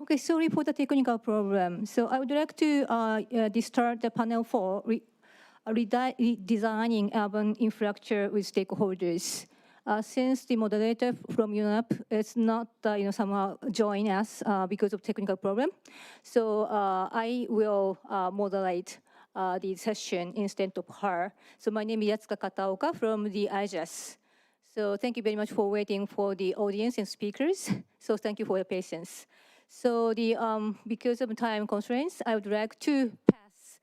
Okay, sorry for the technical problem. So I would like to start the panel for redesigning urban infrastructure with stakeholders. Since the moderator from Europe is not somehow join us because of technical problem, so I will moderate the session instead of her. So my name is Yatsuka Kataoka from the IJAS. So thank you very much for waiting for the audience and speakers. So thank you for your patience. So because of time constraints, I would like to pass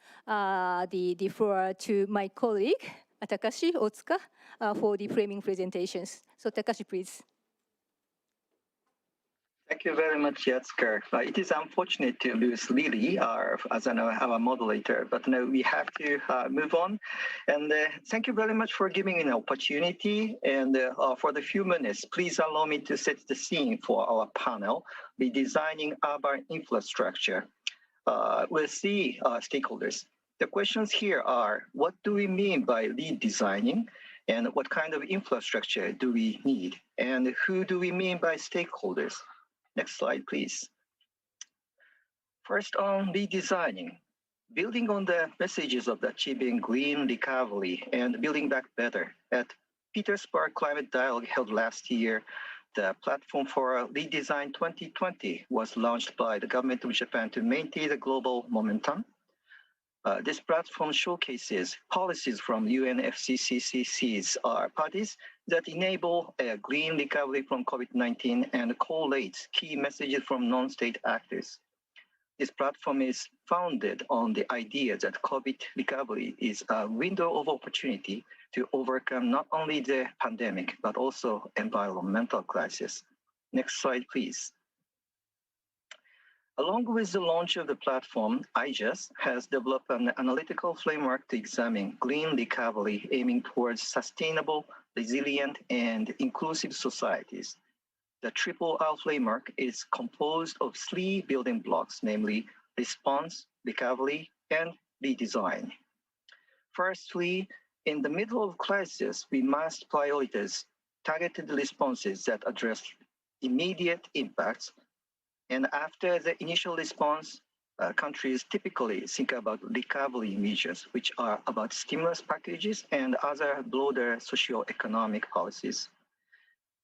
the floor to my colleague, Takashi Otsuka, for the framing presentations. So Takashi, please. Thank you very much, Yatsuka. It is unfortunate to lose Lily as our moderator, but no, we have to move on. And thank you very much for giving me an opportunity. And for the few minutes, please allow me to set the scene for our panel, Redesigning Urban Infrastructure. With the stakeholders. The questions here are, what do we mean by redesigning? And what kind of infrastructure do we need? And who do we mean by stakeholders? Next slide, please. First on redesigning. Building on the messages of achieving green recovery and building back better. At Petersburg Climate Dialogue held last year, the platform for Redesign 2020 was launched by the government of Japan to maintain the global momentum. This platform showcases policies from UNFCCC's parties that enable a green recovery from COVID-19 and collates key messages from non-state actors. This platform is founded on the idea that COVID recovery is a window of opportunity to overcome not only the pandemic, but also environmental crisis. Next slide, please. Along with the launch of the platform, IJAS has developed an analytical framework to examine green recovery aiming towards sustainable, resilient, and inclusive societies. The Triple R framework is composed of 3 building blocks, namely response, recovery, and redesign. Firstly, in the middle of crisis, we must prioritize targeted responses that address immediate impacts. And after the initial response, countries typically think about recovery measures, which are about stimulus packages and other broader socio-economic policies.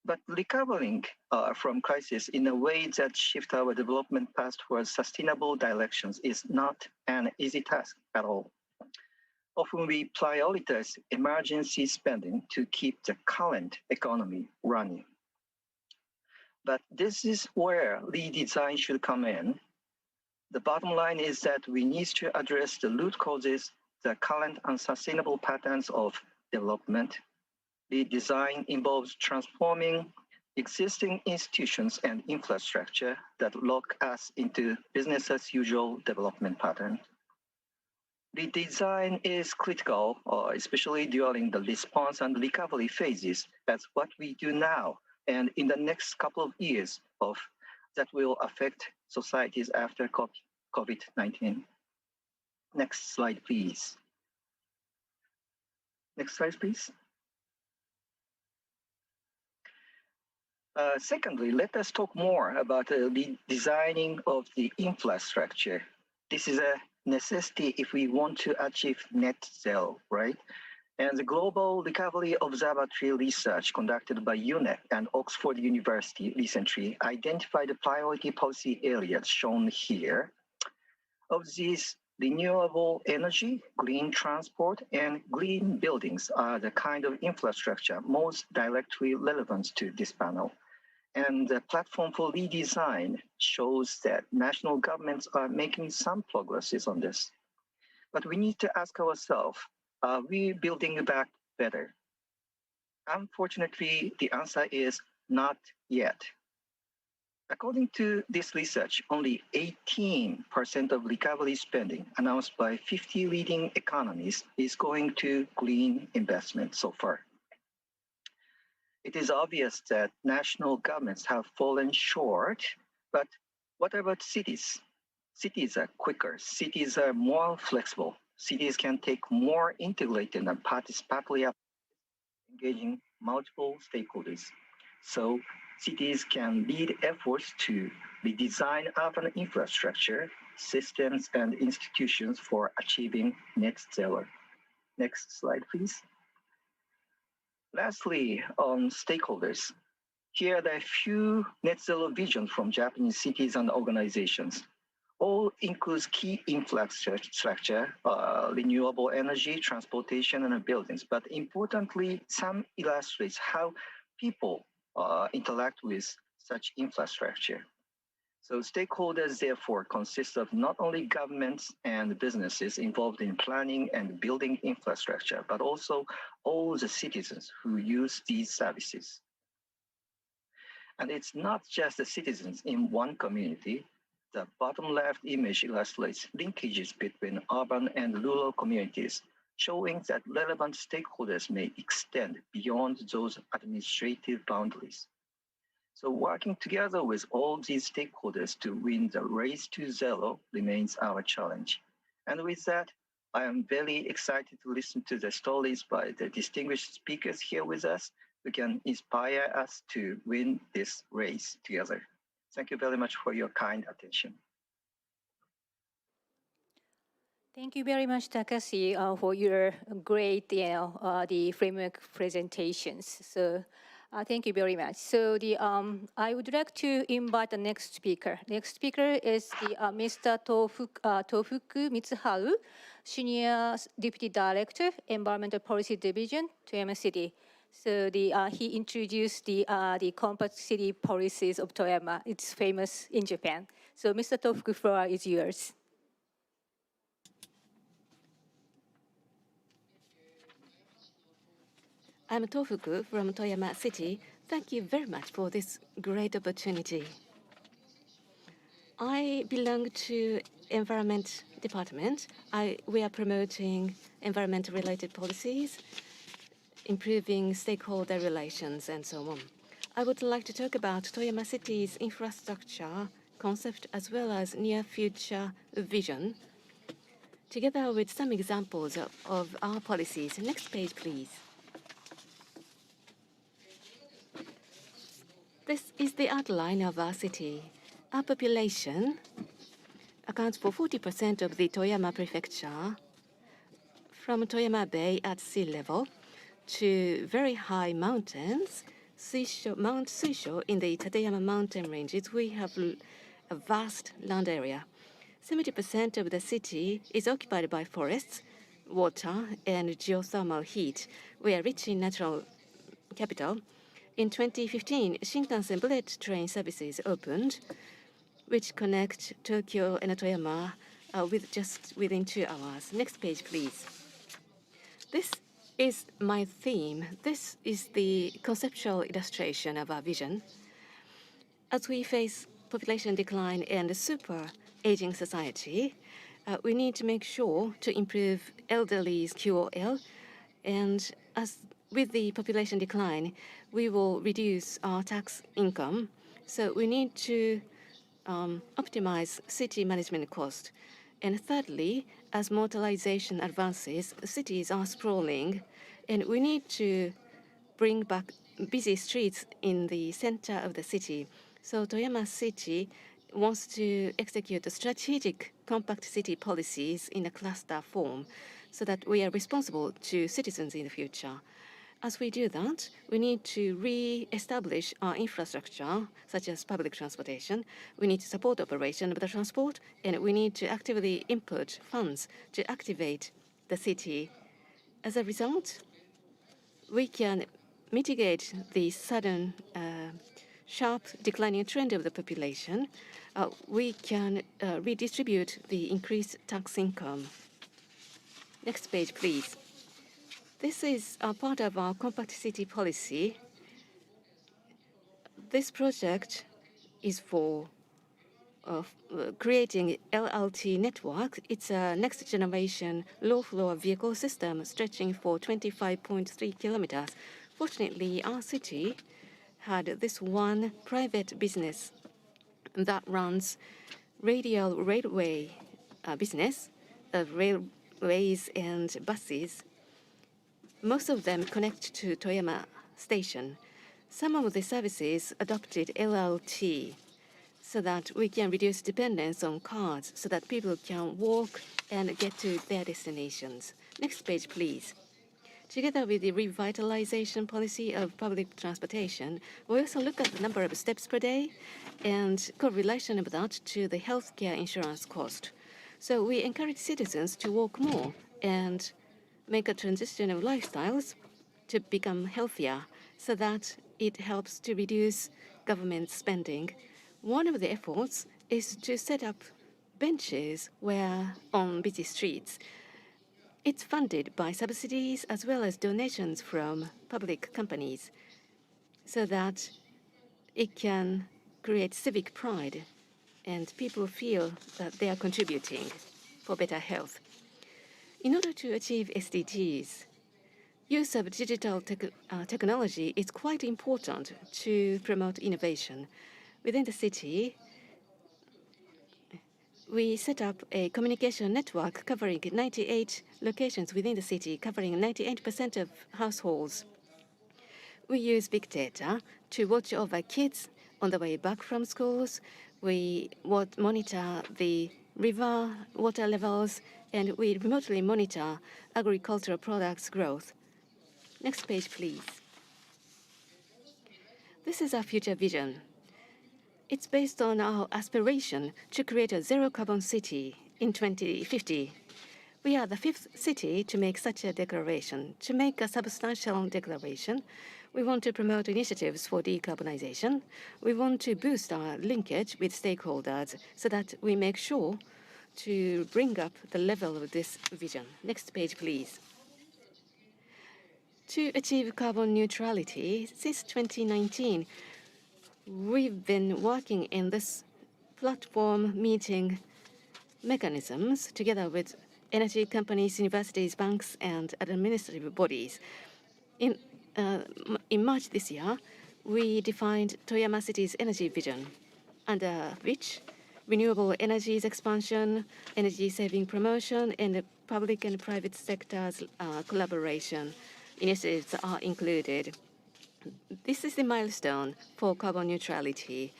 But recovering from crisis in a way that shifts our development path towards sustainable directions is not an easy task at all. Often we prioritize emergency spending to keep the current economy running. But this is where redesign should come in. The bottom line is that we need to address the root causes, the current unsustainable patterns of development. Redesign involves transforming existing institutions and infrastructure that lock us into business as usual development patterns. Redesign is critical, especially during the response and recovery phases, as what we do now and in the next couple of years that will affect societies after COVID-19. Next slide, please. Next slide, please. Secondly, let us talk more about the designing of the infrastructure. This is a necessity if we want to achieve net zero, right? And the Global Recovery Observatory research conducted by UNEP and Oxford University recently identified the priority policy areas shown here. Of these, renewable energy, green transport, and green buildings are the kind of infrastructure most directly relevant to this panel. And the platform for redesign shows that national governments are making some progresses on this. But we need to ask ourselves, are we building back better? Unfortunately, the answer is not yet. According to this research, only 18% of recovery spending announced by 50 leading economies is going to green investment so far. It is obvious that national governments have fallen short, but what about cities? Cities are quicker, cities are more flexible. Cities can take more integrated and participatory engaging multiple stakeholders. So cities can lead efforts to redesign urban infrastructure, systems, and institutions for achieving net zero. Next slide, please. Lastly, on stakeholders. Here are a few net zero visions from Japanese cities and organizations. All includes key infrastructure, renewable energy, transportation, and buildings. But importantly, some illustrates how people interact with such infrastructure. So stakeholders therefore consist of not only governments and businesses involved in planning and building infrastructure, but also all the citizens who use these services. And it's not just the citizens in one community. The bottom left image illustrates linkages between urban and rural communities, showing that relevant stakeholders may extend beyond those administrative boundaries. So working together with all these stakeholders to win the race to zero remains our challenge. And with that, I am very excited to listen to the stories by the distinguished speakers here with us who can inspire us to win this race together. Thank you very much for your kind attention. Thank you very much, Takashi, for your great, the framework presentations. So, thank you very much. So, I would like to invite the next speaker. Next speaker is Mr. Tofuku Mitsuharu, Senior Deputy Director, Environmental Policy Division, Toyama City. So, he introduced the compact city policies of Toyama. It's famous in Japan. So, Mr. Tofuku, floor is yours. I'm Tofuku from Toyama City. Thank you very much for this great opportunity. I belong to Environment Department. We are promoting environment-related policies, improving stakeholder relations, and so on. I would like to talk about Toyama City's infrastructure concept as well as near-future vision, together with some examples of our policies. Next page, please. This is the outline of our city. Our population accounts for 40% of the Toyama prefecture, from Toyama Bay at sea level to very high mountains, Mount Suisho in the Tateyama mountain ranges. We have a vast land area. 70% of the city is occupied by forests, water, and geothermal heat. We are rich in natural capital. In 2015, Shinkansen bullet train services opened, which connect Tokyo and Toyama within 2 hours. Next page, please. This is my theme. This is the conceptual illustration of our vision. As we face population decline and a super aging society, we need to make sure to improve elderly's QOL, and with the population decline, we will reduce our tax income. So we need to optimize city management cost. And thirdly, as motorization advances, cities are sprawling, and we need to bring back busy streets in the center of the city. So Toyama City wants to execute a strategic compact city policies in a cluster form so that we are responsible to citizens in the future. As we do that, we need to re-establish our infrastructure, such as public transportation. We need to support operation of the transport, and we need to actively input funds to activate the city. As a result, we can mitigate the sudden sharp declining trend of the population. We can redistribute the increased tax income. Next page, please. This is a part of our compact city policy. This project is for creating LLT network. It's a next generation low floor vehicle system stretching for 25.3 kilometers. Fortunately, our city had this one private business that runs radial railway business of railways and buses. Most of them connect to Toyama Station. Some of the services adopted LLT so that we can reduce dependence on cars so that people can walk and get to their destinations. Next page, please. Together with the revitalization policy of public transportation, we also look at the number of steps per day and correlation of that to the healthcare insurance cost. So we encourage citizens to walk more and make a transition of lifestyles to become healthier so that it helps to reduce government spending. One of the efforts is to set up benches where on busy streets. It's funded by subsidies as well as donations from public companies so that it can create civic pride and people feel that they are contributing for better health. In order to achieve SDGs, use of digital technology is quite important to promote innovation. Within the city, we set up a communication network covering 98 locations within the city, covering 98% of households. We use big data to watch over kids on the way back from schools. We monitor the river water levels, and we remotely monitor agricultural products growth. Next page, please. This is our future vision. It's based on our aspiration to create a zero-carbon city in 2050. We are the 5th city to make such a declaration. To make a substantial declaration, we want to promote initiatives for decarbonization. We want to boost our linkage with stakeholders so that we make sure to bring up the level of this vision. Next page, please. To achieve carbon neutrality, since 2019, we've been working in this platform meeting mechanisms together with energy companies, universities, banks, and administrative bodies. In March this year, we defined Toyama City's energy vision, under which renewable energies expansion, energy saving promotion, and public and private sectors collaboration initiatives are included. This is the milestone for carbon neutrality.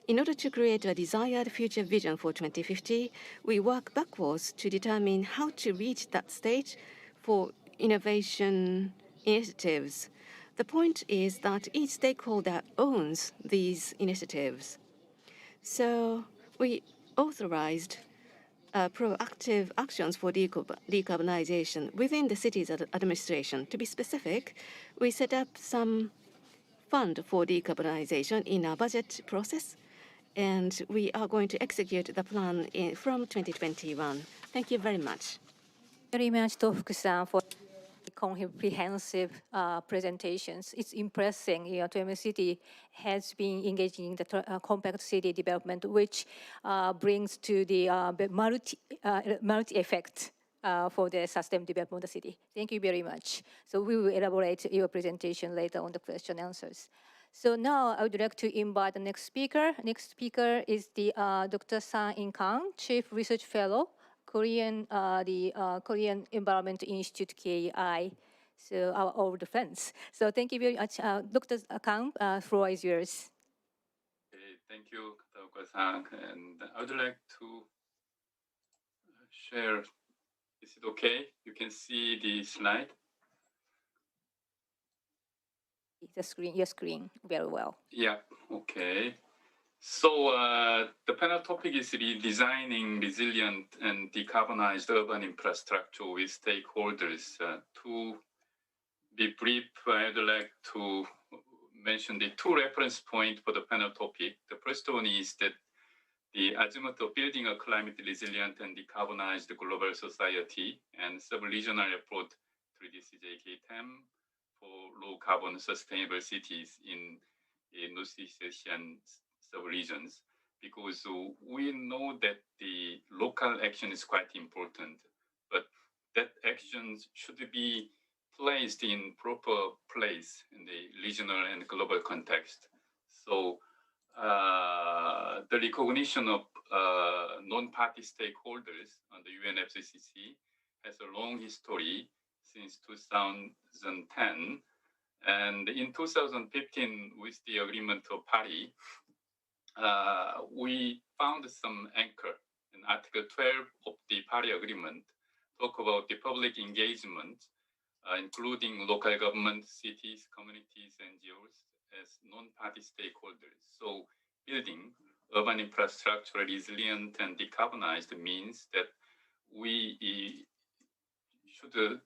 In order to create a desired future vision for 2050, we work backwards to determine how to reach that stage for innovation initiatives. The point is that each stakeholder owns these initiatives. So we authorized proactive actions for decarbonization within the city's administration. To be specific, we set up some fund for decarbonization in our budget process, and we are going to execute the plan from 2021. Thank you very much. Very much, Tofuku-san, for comprehensive presentations. It's impressive. Toyama City has been engaging in the compact city development, which brings to the multi effect for the sustainable development of the city. Thank you very much. So we will elaborate your presentation later on the question answers. So now I would like to invite the next speaker. Next speaker is the Dr. Sang-In Kang, Chief Research Fellow, Korean Environment Institute, KEI. So our old friends. So thank you very much. Dr. Kang, floor is yours. Okay, thank you, Kataoka-san. And I would like to share. Is it okay? You can see the slide. The screen, your screen, very well. Yeah. Okay. So the panel topic is redesigning resilient and decarbonized urban infrastructure with stakeholders. To be brief, I would like to mention the 2 reference points for the panel topic. The first one is that the azimuth of building a climate resilient and decarbonized global society and sub-regional effort through the CJK-10 for low carbon sustainable cities in Northeast Asian sub-regions, because we know that the local action is quite important, but that action should be placed in proper place in the regional and global context. So the recognition of non-party stakeholders on the UNFCCC has a long history since 2010, And in 2015, with the agreement of Paris, we found some anchor in Article 12 of the Paris Agreement, talk about the public engagement, including local government, cities, communities, NGOs as non-party stakeholders. So building urban infrastructure resilient and decarbonized means that we should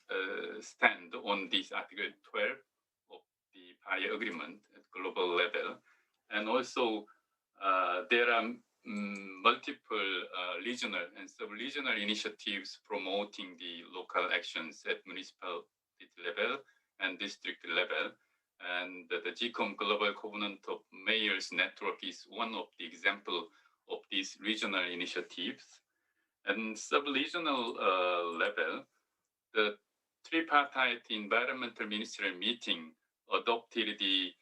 stand on this Article 12 of the Paris Agreement at global level. And also there are multiple regional and sub-regional initiatives promoting the local actions at municipal level and district level. And the GCOM Global Covenant of Mayors Network is one of the example of these regional initiatives. And sub-regional level, the tripartite environmental ministerial meeting adopted the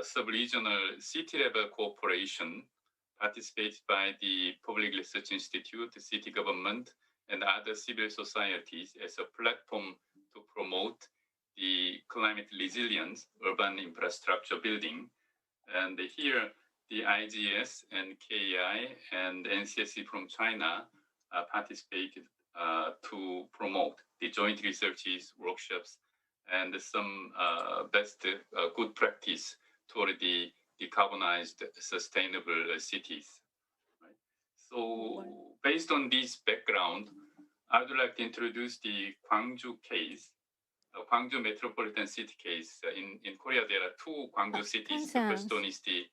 sub-regional city-level cooperation participated by the Public Research Institute, the city government, and other civil societies as a platform to promote the climate resilience, urban infrastructure building. And here, the IGS and KI and NCSC from China participated to promote the joint researches, workshops, and some best good practice toward the decarbonized sustainable cities. Right? So based on this background, I would like to introduce the Gwangju case, Gwangju metropolitan city case. In Korea, there are two Gwangju cities. The first one is the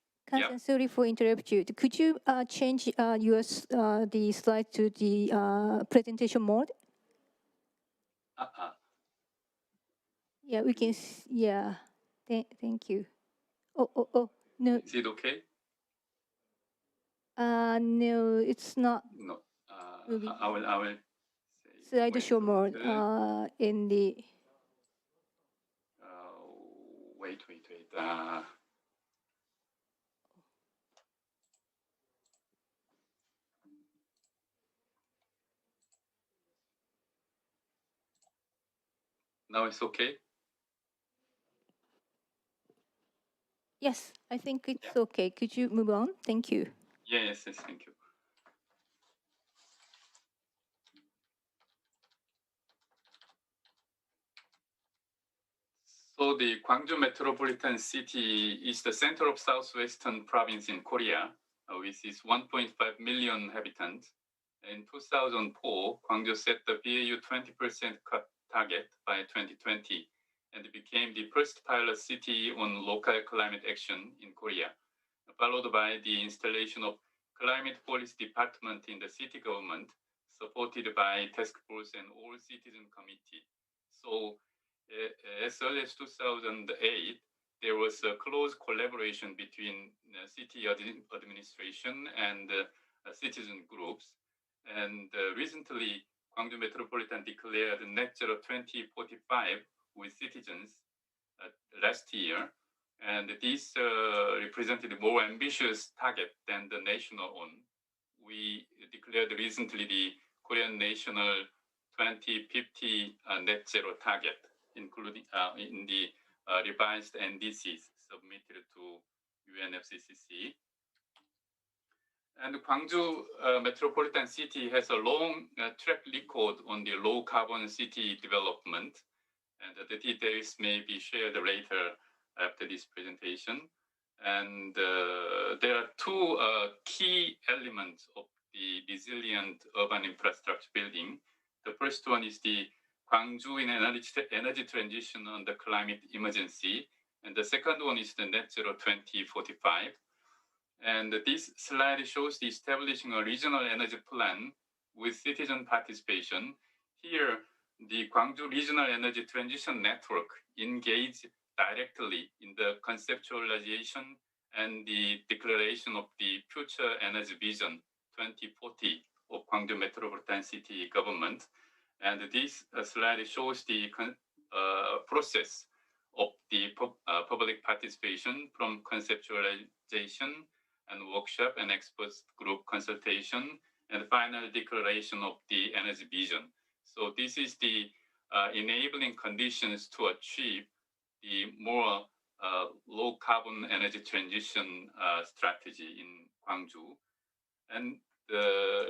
Sorry for interrupt you. Could you change the slide to the presentation mode? Yeah, we can. Yeah, thank you. Oh, no. Is it okay? No, it's not. No. I will. Slide show mode in the. Wait. Now it's okay? Yes, I think it's okay. Could you move on? Thank you. Yes, thank you. So the Gwangju metropolitan city is the center of southwestern province in Korea, with its 1.5 million inhabitants. In 2004, Gwangju set the BAU 20% cut target by 2020 and became the first pilot city on local climate action in Korea, followed by the installation of climate policy department in the city government, supported by task force and all citizen committee. So as early as 2008, there was a close collaboration between city administration and citizen groups. And recently, Gwangju Metropolitan declared net zero 2045 with citizens last year. And this represented a more ambitious target than the national one. We declared recently the Korean national 2050 net zero target, including in the revised NDCs submitted to UNFCCC. And Gwangju metropolitan city has a long track record on the low carbon city development, and the details may be shared later after this presentation. And there are two key elements of the resilient urban infrastructure building. The first one is the Gwangju in energy transition on the climate emergency. And the second one is the net zero 2045. And this slide shows the establishing a regional energy plan with citizen participation. Here, the Gwangju Regional Energy Transition Network engaged directly in the conceptualization and the declaration of the future energy vision 2040 of Gwangju Metropolitan City Government. And this slide shows the process of the public participation from conceptualization and workshop and experts group consultation and final declaration of the energy vision. So this is the enabling conditions to achieve the more low carbon energy transition strategy in Gwangju. And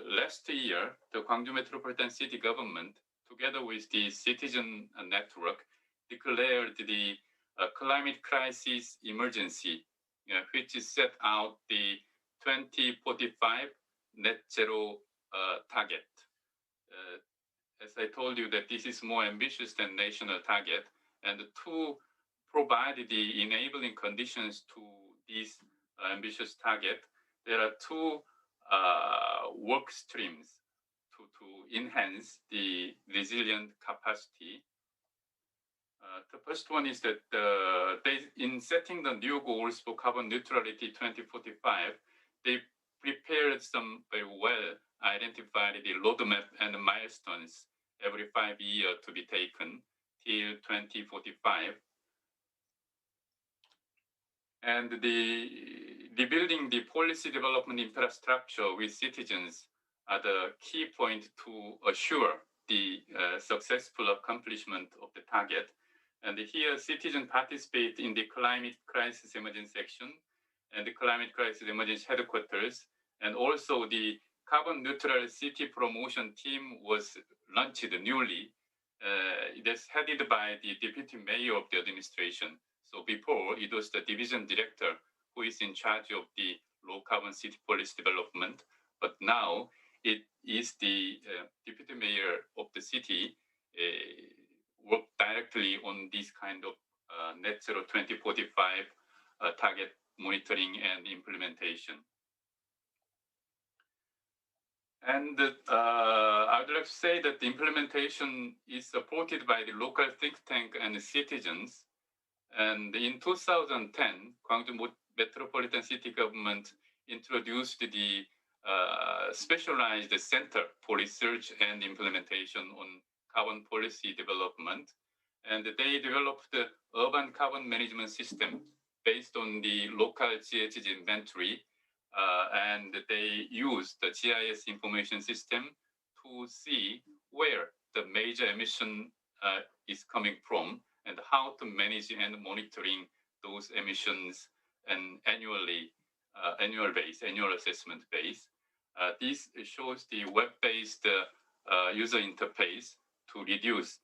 last year, the Gwangju Metropolitan City Government, together with the citizen network, declared the climate crisis emergency, which set out the 2045 net zero target. As I told you, that this is more ambitious than national target, and to provide the enabling conditions to this ambitious target, there are two work streams to enhance the resilient capacity. The first one is that in setting the new goals for carbon neutrality 2045, they prepared some very well identified the roadmap and milestones every 5 years to be taken till 2045. And the building the policy development infrastructure with citizens are the key point to assure the successful accomplishment of the target. And here, citizens participate in the climate crisis emergency action and the climate crisis emergency headquarters, and also the carbon neutral city promotion team was launched newly. It is headed by the deputy mayor of the administration. So before, it was the division director who is in charge of the low carbon city policy development, but now it is the deputy mayor of the city work directly on this kind of net zero 2045 target monitoring and implementation. And I would like to say that the implementation is supported by the local think tank and the citizens. And in 2010, Gwangju Metropolitan City Government introduced the specialized Center for Research and Implementation on Carbon Policy Development. And they developed the urban carbon management system based on the local GHG inventory. And they used the GIS information system to see where the major emission is coming from and how to manage and monitoring those emissions and annual assessment base. This shows the web-based user interface to reduce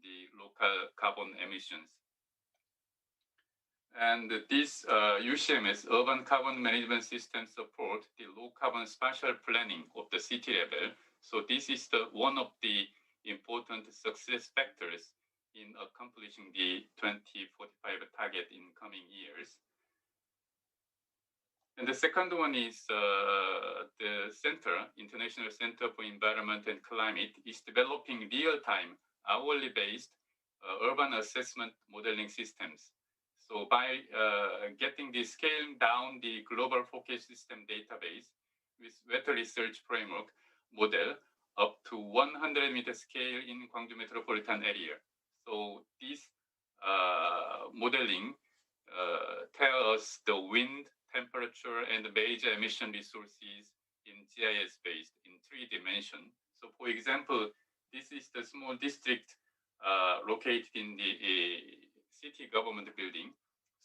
the local carbon emissions. And this UCMS, Urban Carbon Management System, support the low carbon spatial planning of the city level. So this is one of the important success factors in accomplishing the 2045 target in coming years. And the second one is the center, International Center for Environment and Climate, is developing real-time, hourly based urban assessment modeling systems. So by getting the scaling down the global focus system database with weather research framework model up to 100-meter scale in Gwangju metropolitan area. So this modeling tell us the wind, temperature, and major emission resources in GIS based in 3 dimensions. So for example, this is the small district located in the city government building.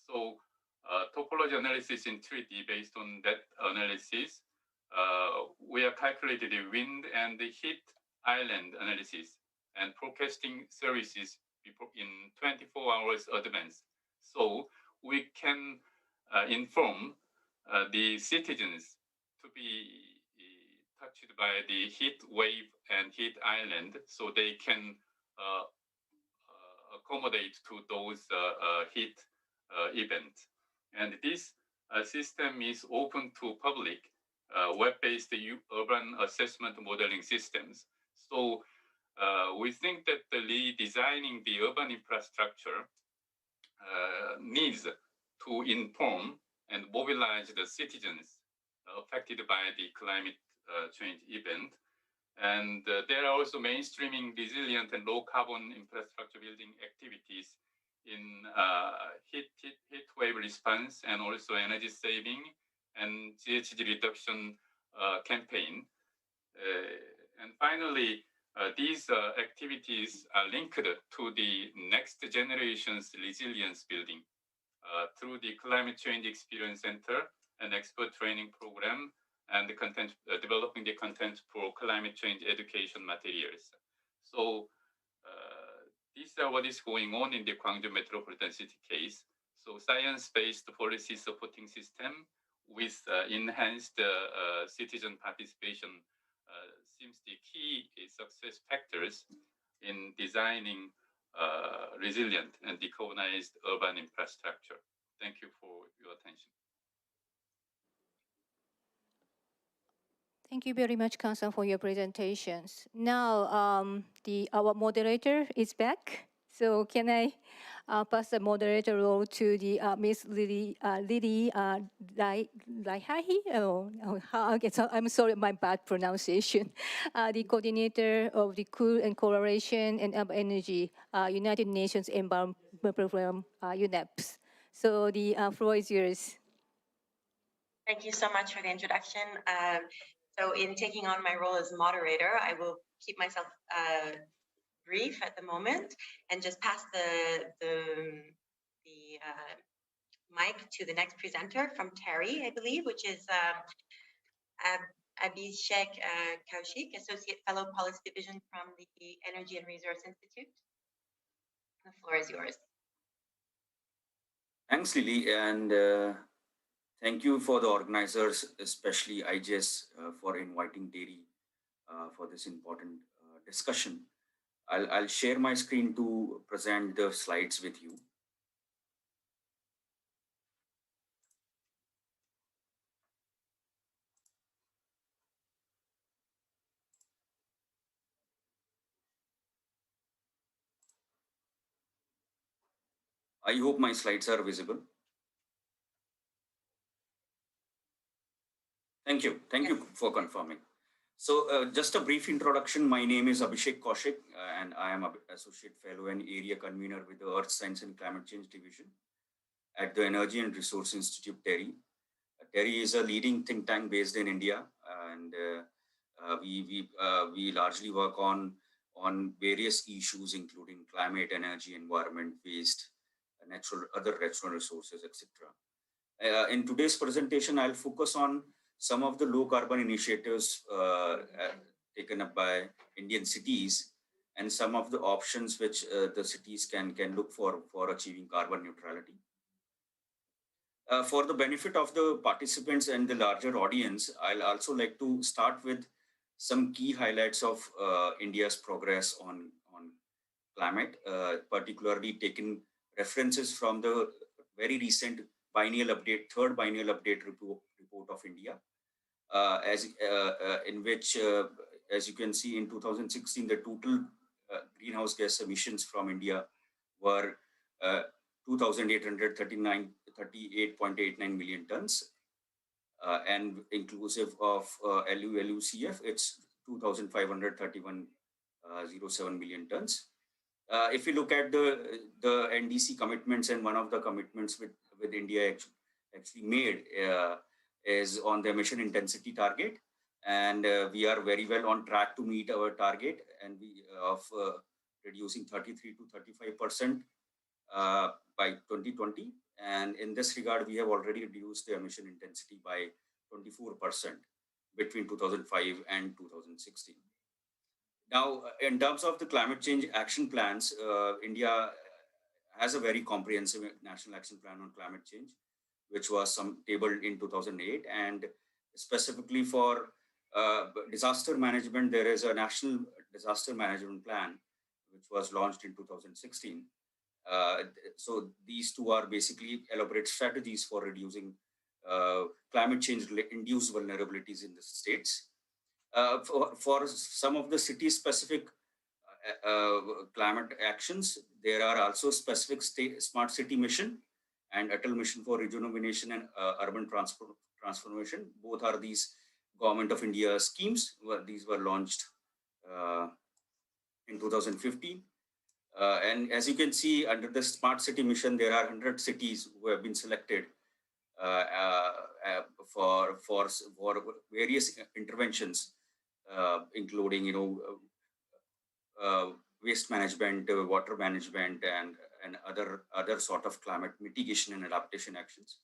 So topology analysis in 3D, based on that analysis, we are calculating the wind and the heat island analysis and forecasting services in 24 hours advance. So we can inform the citizens to be touched by the heat wave and heat island, so they can accommodate to those heat events. And this system is open to public web-based urban assessment modeling systems. So we think that the redesigning the urban infrastructure needs to inform and mobilize the citizens affected by the climate change event. And there are also mainstreaming resilient and low carbon infrastructure building activities in heat wave response and also energy saving and GHG reduction campaign. And finally, These activities are linked to the next generation's resilience building through the Climate Change Experience Center, an expert training program, and the content, developing the content for climate change education materials. So this is what is going on in the Gwangju Metropolitan City case. So science-based policy supporting system with enhanced citizen participation seems the key success factors in designing resilient and decarbonized urban infrastructure. Thank you for your attention. Thank you very much, Kansan, for your presentations. Now, our moderator is back. So can I pass the moderator role to the Miss Lily Laihahi? I'm sorry, my bad pronunciation. The coordinator of the Cool and Collaboration and Urban Energy United Nations Environment Program, UNEPs. So the floor is yours. Thank you so much for the introduction. So in taking on my role as moderator, I will keep myself brief at the moment and just pass the mic to the next presenter from Terry, I believe, which is Abhishek Kaushik, Associate Fellow Policy Division from the Energy and Resource Institute. The floor is yours. Thanks, Lily, and thank you for the organizers, especially IGS, for inviting Day2 for this important discussion. I'll share my screen to present the slides with you. I hope my slides are visible. Thank you. Thank you for confirming. So just a brief introduction. My name is Abhishek Kaushik, and I am an Associate Fellow and Area Convener with the Earth Science and Climate Change Division at the Energy and Resource Institute, TERI. TERI is a leading think tank based in India, and we largely work on various issues, including climate, energy, environment, waste, other natural resources, etc. In today's presentation, I'll focus on some of the low carbon initiatives taken up by Indian cities and some of the options which the cities can look for achieving carbon neutrality. For the benefit of the participants and the larger audience, I'll also like to start with some key highlights of India's progress on climate, particularly taking references from the very recent third biennial update report of India, in which, as you can see, in 2016, the total greenhouse gas emissions from India were 2,838.89 million tons, and inclusive of LUCF, it's 2,531.07 million tons. If you look at the NDC commitments, and one of the commitments with India actually made is on the emission intensity target, and we are very well on track to meet our target and of reducing 33 to 35% by 2020. And in this regard, we have already reduced the emission intensity by 24% between 2005 and 2016. Now, in terms of the climate change action plans, India has a very comprehensive national action plan on climate change, which was tabled in 2008. And specifically for disaster management, there is a national disaster management plan, which was launched in 2016. So these two are basically elaborate strategies for reducing climate change-induced vulnerabilities in the states. For some of the city-specific climate actions, there are also specific smart city mission and Atal Mission for Rejuvenation and Urban Transformation. Both are these Government of India schemes. These were launched in 2015. And as you can see, under the Smart City Mission, there are 100 cities who have been selected for various interventions, including waste management, water management, and other sort of climate mitigation and adaptation actions.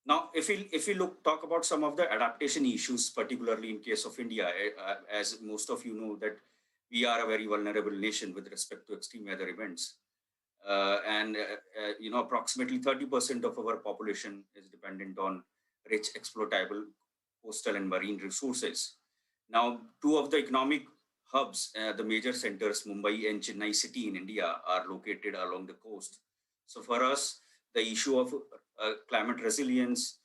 Now, if we talk about some of the adaptation issues, particularly in case of India, as most of you know that we are a very vulnerable nation with respect to extreme weather events. Approximately 30% of our population is dependent on rich exploitable coastal and marine resources. Now, two of the economic hubs, the major centers, Mumbai and Chennai city in India, are located along the coast. So for us, the issue of climate resilience,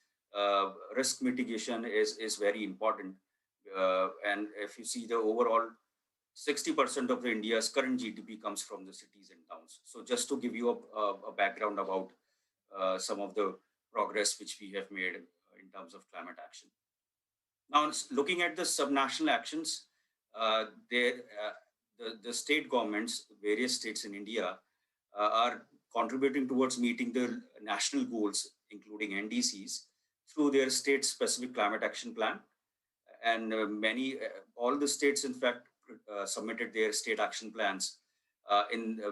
risk mitigation is very important. And if you see the overall 60% of the India's current GDP comes from the cities and towns. So just to give you a background about some of the progress which we have made in terms of climate action. Now, looking at the subnational actions, the state governments, various states in India, are contributing towards meeting the national goals, including NDCs, through their state-specific climate action plan. And all the states, in fact, submitted their state action plans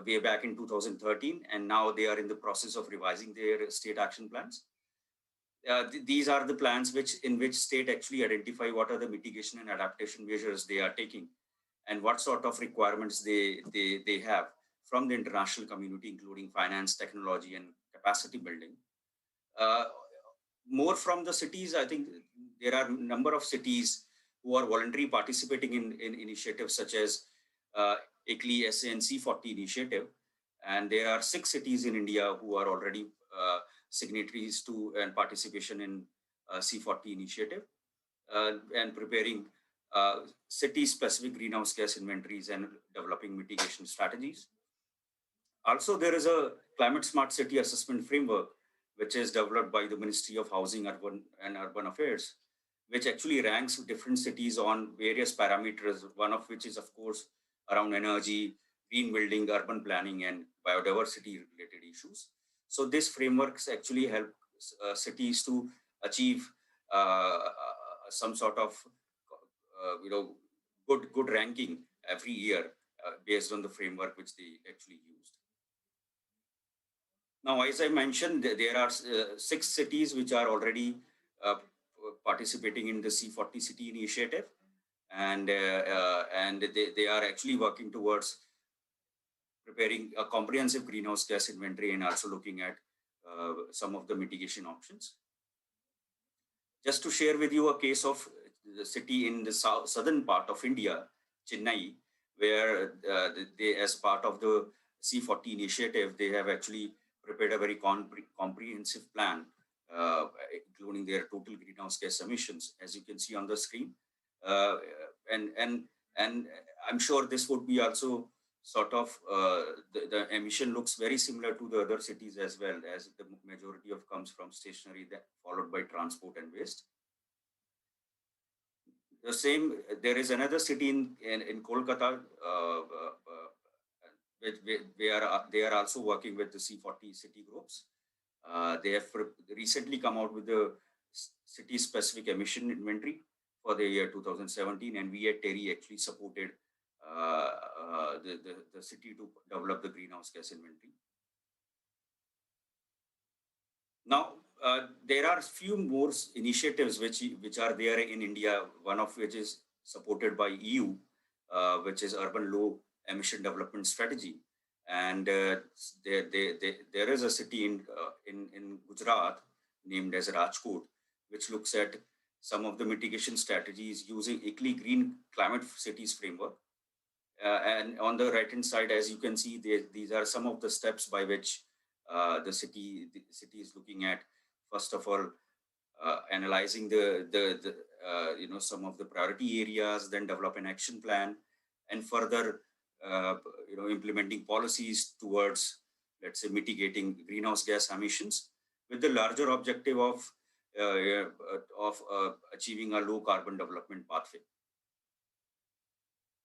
way back in 2013, and now they are in the process of revising their state action plans. These are the plans in which state actually identify what are the mitigation and adaptation measures they are taking, and what sort of requirements they have from the international community, including finance, technology, and capacity building. More from the cities, I think there are a number of cities who are voluntarily participating in initiatives such as ICLEI SANC40 initiative. And there are 6 cities in India who are already signatories to and participation in C40 initiative and preparing city-specific greenhouse gas inventories and developing mitigation strategies. Also, there is a climate smart city assessment framework, which is developed by the Ministry of Housing, Urban and Urban Affairs, which actually ranks different cities on various parameters, one of which is, of course, around energy, green building, urban planning, and biodiversity-related issues. So these frameworks actually help cities to achieve some sort of good ranking every year based on the framework which they actually used. Now, as I mentioned, there are 6 cities which are already participating in the C40 city initiative, and they are actually working towards preparing a comprehensive greenhouse gas inventory and also looking at some of the mitigation options. Just to share with you a case of the city in the southern part of India, Chennai, where they, as part of the C40 initiative, they have actually prepared a very comprehensive plan, including their total greenhouse gas emissions, as you can see on the screen. And I'm sure this would be also sort of, the emission looks very similar to the other cities as well, as the majority of comes from stationary, followed by transport and waste. The same, there is another city in Kolkata, where they are also working with the C40 city groups. They have recently come out with the city-specific emission inventory for the year 2017, and we at TERI actually supported the city to develop the greenhouse gas inventory. Now, there are few more initiatives which are there in India, one of which is supported by EU, which is Urban Low Emission Development Strategy. And there is a city in Gujarat named as Rajkot, which looks at some of the mitigation strategies using ICLEI Green Climate Cities Framework. And on the right-hand side, as you can see, these are some of the steps by which the city is looking at. First of all, analyzing some of the priority areas, then develop an action plan, and further implementing policies towards, let's say, mitigating greenhouse gas emissions, with the larger objective of achieving a low carbon development pathway.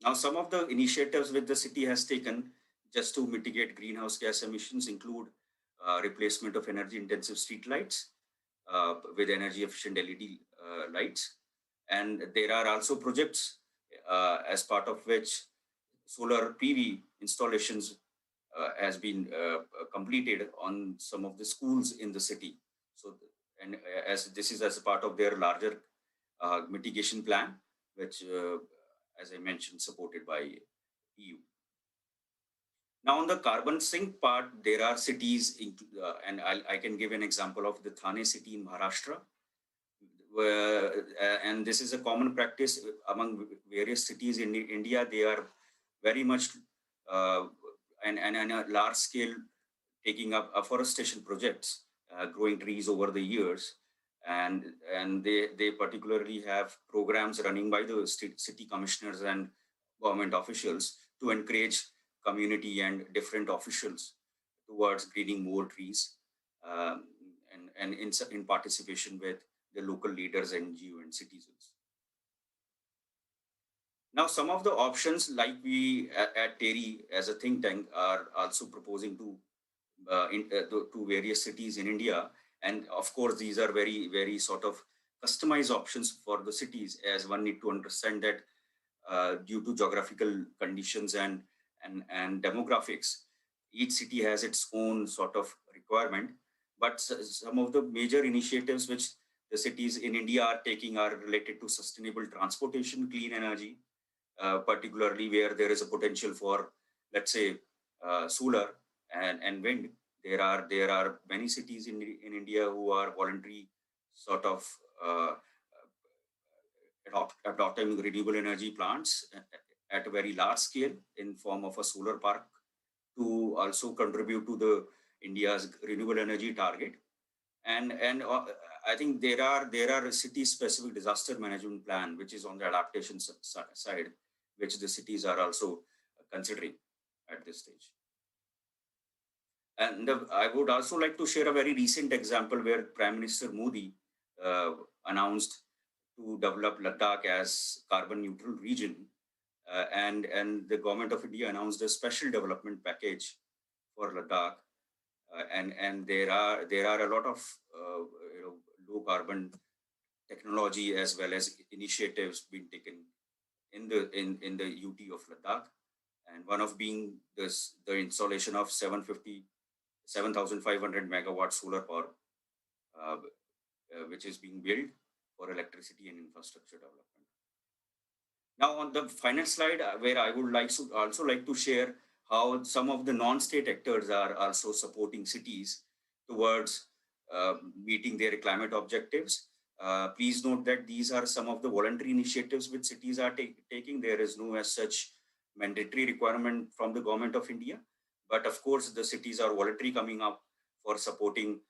Now, some of the initiatives which the city has taken just to mitigate greenhouse gas emissions include replacement of energy intensive street lights with energy efficient LED lights. And there are also projects as part of which solar PV installations has been completed on some of the schools in the city. So, and as this is as a part of their larger mitigation plan, which, as I mentioned, supported by EU. Now, on the carbon sink part, there are cities, and I can give an example of the Thane city in Maharashtra, where, and this is a common practice among various cities in India. They are very much and a large scale taking up afforestation projects, growing trees over the years. And they particularly have programs running by the city commissioners and government officials to encourage community and different officials towards greening more trees, and in participation with the local leaders, NGO, and citizens. Now, some of the options, like we at TERI as a think tank are also proposing to various cities in India. And of course, these are very, very sort of customized options for the cities, as one need to understand that due to geographical conditions and demographics, each city has its own sort of requirement. But some of the major initiatives which the cities in India are taking are related to sustainable transportation, clean energy, particularly where there is a potential for, let's say, solar and wind. There are many cities in India who are voluntary sort of adopting renewable energy plants at a very large scale in form of a solar park to also contribute to the India's renewable energy target. And I think there are a city-specific disaster management plan which is on the adaptation side, which the cities are also considering at this stage. And I would also like to share a very recent example where Prime Minister Modi announced to develop Ladakh as carbon neutral region, and the government of India announced a special development package for Ladakh, and there are a lot of low carbon technology as well as initiatives being taken in the UT of Ladakh, and one of being the installation of 7,500 megawatt solar power, which is being built for electricity and infrastructure development. Now, on the final slide, where I would also like to share how some of the non-state actors are also supporting cities towards meeting their climate objectives. Please note that these are some of the voluntary initiatives which cities are taking. There is no as such mandatory requirement from the government of India. But of course, the cities are voluntarily coming up for supporting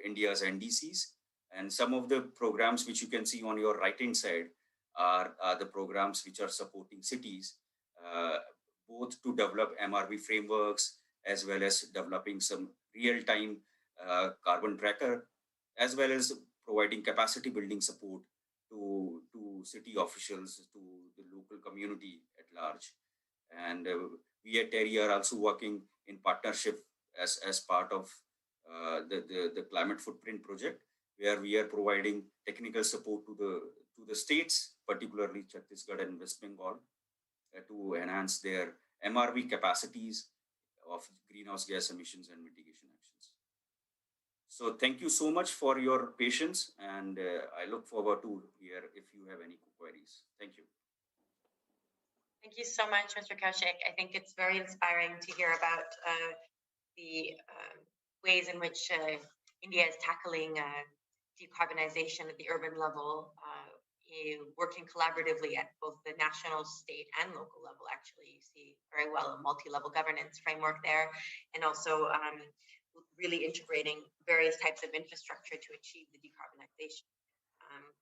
India's NDCs. And some of the programs which you can see on your right-hand side are the programs which are supporting cities, both to develop MRV frameworks as well as developing some real-time carbon tracker, as well as providing capacity building support to city officials, to the local community at large. And we at TERI are also working in partnership as part of the climate footprint project, where we are providing technical support to the states, particularly Chhattisgarh and West Bengal, to enhance their MRV capacities of greenhouse gas emissions and mitigation actions. So thank you so much for your patience, and I look forward to hear if you have any queries. Thank you. Thank you so much, Mr. Kaushik. I think it's very inspiring to hear about the ways in which India is tackling decarbonization at the urban level, working collaboratively at both the national, state, and local level. Actually, you see very well a multi-level governance framework there, and also really integrating various types of infrastructure to achieve the decarbonization.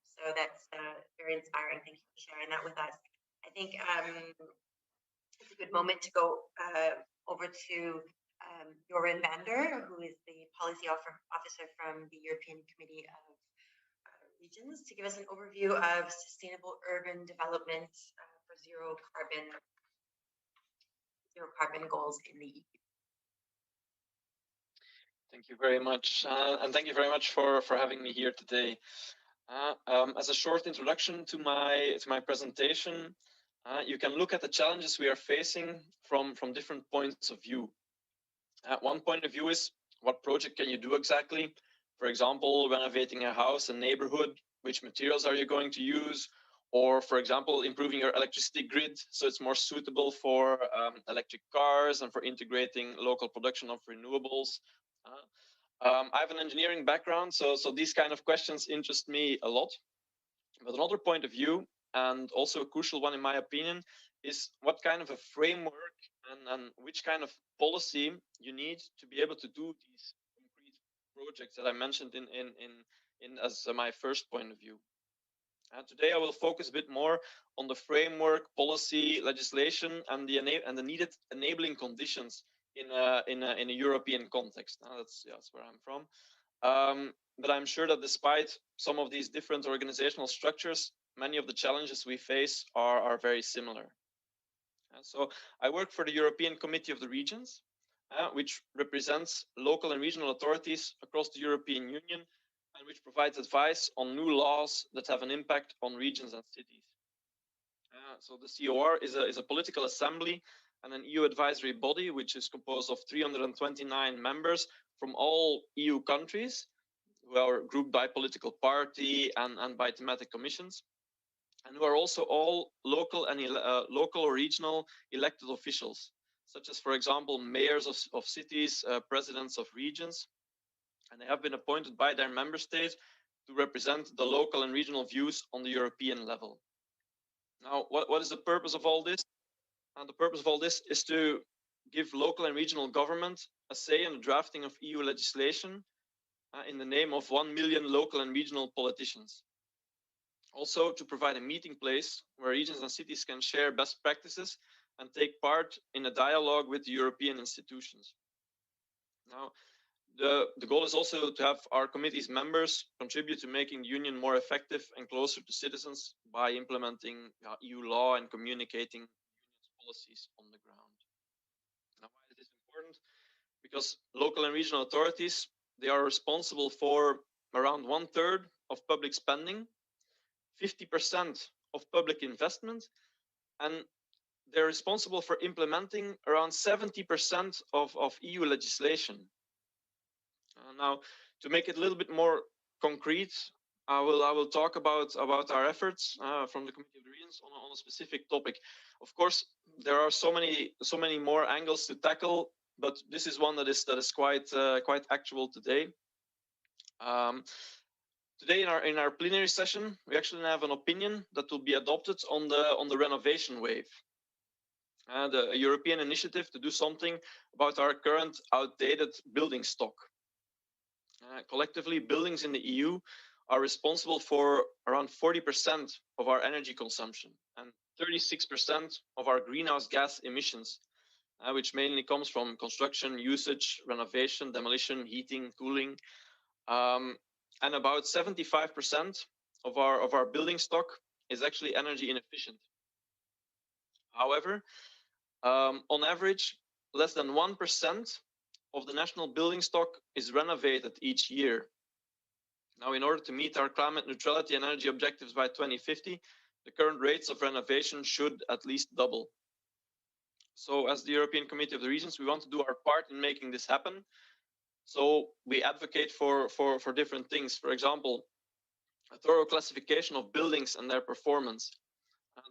So that's very inspiring. Thank you for sharing that with us. I think it's a good moment to go over to Joran Vander, who is the policy officer from the European Committee of Regions, to give us an overview of sustainable urban development for zero carbon goals in the EU. Thank you very much, and thank you very much for having me here today. As a short introduction to my presentation, you can look at the challenges we are facing from different points of view. One point of view is, what project can you do exactly? For example, renovating a house, a neighborhood, which materials are you going to use? Or, for example, improving your electricity grid so it's more suitable for electric cars and for integrating local production of renewables. I have an engineering background, so these kind of questions interest me a lot. But another point of view, and also a crucial one in my opinion, is what kind of a framework and which kind of policy you need to be able to do these concrete projects that I mentioned in as my first point of view. Today I will focus a bit more on the framework, policy, legislation, and the needed enabling conditions in a European context. That's where I'm from. But I'm sure that despite some of these different organizational structures, many of the challenges we face are very similar. So I work for the European Committee of the Regions, which represents local and regional authorities across the European Union, and which provides advice on new laws that have an impact on regions and cities. So the COR is a political assembly and an EU advisory body, which is composed of 329 members from all EU countries, who are grouped by political party and by thematic commissions, and who are also all local and local or regional elected officials, such as, for example, mayors of cities, presidents of regions, and they have been appointed by their member states to represent the local and regional views on the European level. Now, what is the purpose of all this? And the purpose of all this is to give local and regional government a say in the drafting of EU legislation in the name of 1 million local and regional politicians. Also, to provide a meeting place where regions and cities can share best practices and take part in a dialogue with the European institutions. Now, the goal is also to have our committee's members contribute to making the Union more effective and closer to citizens by implementing EU law and communicating Union's policies on the ground. Now, why is this important? Because local and regional authorities, they are responsible for around 1/3 of public spending, 50% of public investment, and they're responsible for implementing around 70% of EU legislation. Now, to make it a little bit more concrete, I will talk about our efforts from the Committee of the Regions on a specific topic. Of course, there are so many more angles to tackle, but this is one that is quite actual today. Today in our plenary session, we actually have an opinion that will be adopted on the renovation wave, the European initiative to do something about our current outdated building stock. Collectively, buildings in the EU are responsible for around 40% of our energy consumption and 36% of our greenhouse gas emissions, which mainly comes from construction, usage, renovation, demolition, heating, cooling, and about 75% of our building stock is actually energy inefficient. However, on average, less than 1% of the national building stock is renovated each year. Now, in order to meet our climate neutrality and energy objectives by 2050, the current rates of renovation should at least double. So as the European Committee of the Regions, we want to do our part in making this happen. So we advocate for different things. For example, a thorough classification of buildings and their performance.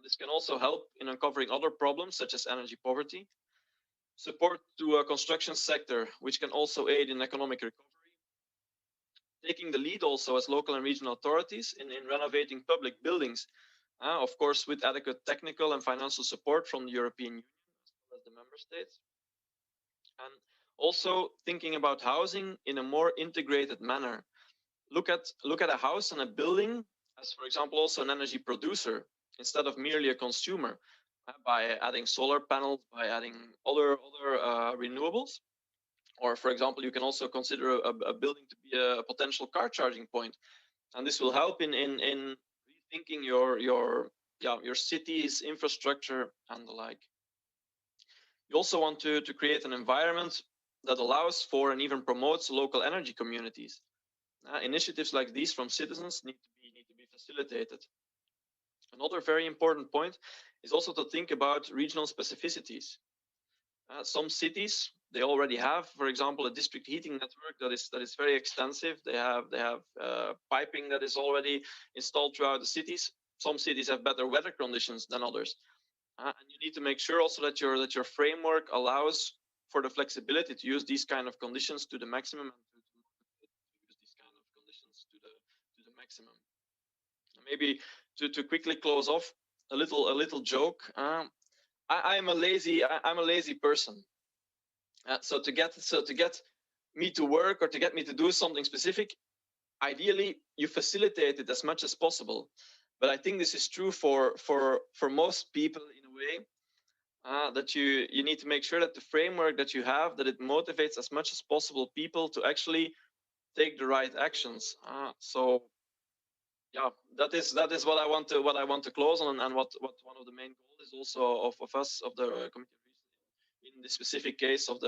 This can also help in uncovering other problems such as energy poverty. Support to a construction sector, which can also aid in economic recovery. Taking the lead also as local and regional authorities in renovating public buildings, of course, with adequate technical and financial support from the European Union as well as the member states. And also thinking about housing in a more integrated manner. Look at a house and a building as, for example, also an energy producer instead of merely a consumer, by adding solar panels, by adding other renewables. Or, for example, you can also consider a building to be a potential car charging point, and this will help in rethinking your city's infrastructure and the like. You also want to create an environment that allows for and even promotes local energy communities. Initiatives like these from citizens need to be facilitated. Another very important point is also to think about regional specificities. Some cities, they already have, for example, a district heating network that is very extensive. They have piping that is already installed throughout the cities. Some cities have better weather conditions than others, and you need to make sure also that your framework allows for the flexibility to use these kind of conditions to the maximum and to use these kind of conditions to the maximum. And maybe to quickly close off, a little joke. I'm a lazy person. So to get me to work or to get me to do something specific, ideally you facilitate it as much as possible. But I think this is true for most people in a way, that you need to make sure that the framework that you have, that it motivates as much as possible people to actually take the right actions. So yeah, that is what I want to close on, and what one of the main goals is also of us, of the committee in the specific case of